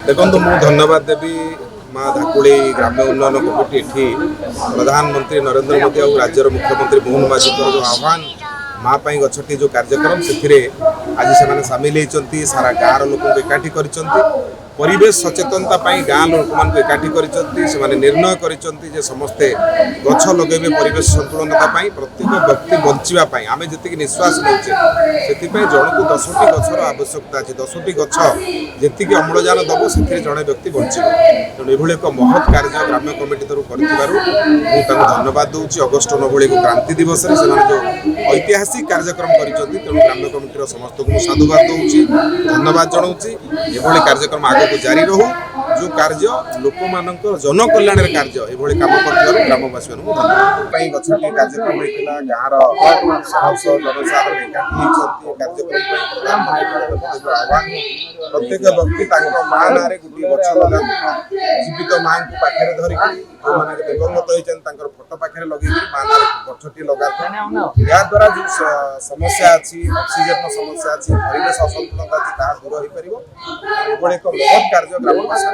देखो मु धन्यवाद देवी माँ धाकुड़ी ग्राम्य उन्नयन कमिटी ये प्रधानमंत्री नरेंद्र मोदी और राज्यर मुख्यमंत्री मोहन माझी जो आह्वान माँ गछटी जो कार्यक्रम से आज से सामिल होती सारा गाँव लोक एकाठी कर परिवेश सचेतनता गाँ लोक मान एकाठी कर निर्णय कर समस्ते गछ लगे परिवेश संतुलनता प्रत्येक व्यक्ति बचापी आम जी निश्वास नौचे से जन को 10टी गचर आवश्यकता अच्छी 10टी गछ जी अम्लजान दब से जड़े व्यक्ति बचे तेणु ये एक महत् कार्य ग्राम्य कमिटी तरफ कर धन्यवाद दूसरी अगस्ट 9 को क्रांति दिवस से जो ऐतिहासिक कार्यक्रम कर ग्राम्य कमिटी समस्त को साधुवाद दूसरी धन्यवाद जनाऊँगी ये कार्यक्रम आगे को जारी रहू जो कार्य लोक मान जन कल्याण कार्य ये कम कर ग्रामवासी धन्यवाद गछटी कार्यक्रम होता गाँव जनसाधारण एकाठी कार्यक्रम आह्वान प्रत्येक व्यक्ति माँ ना गोटे गछ लगा जीवित माँ को पाखे धरिक जो मैंने दिवंगत होती फोटो पाखे लगे माँ ना गछटी लगा या द्वारा जो समस्या अच्छी ऑक्सीजन समस्या अच्छी परिवेश असंतुलन अच्छी दूर हो पार एक महत् कार्य ग्रामवासी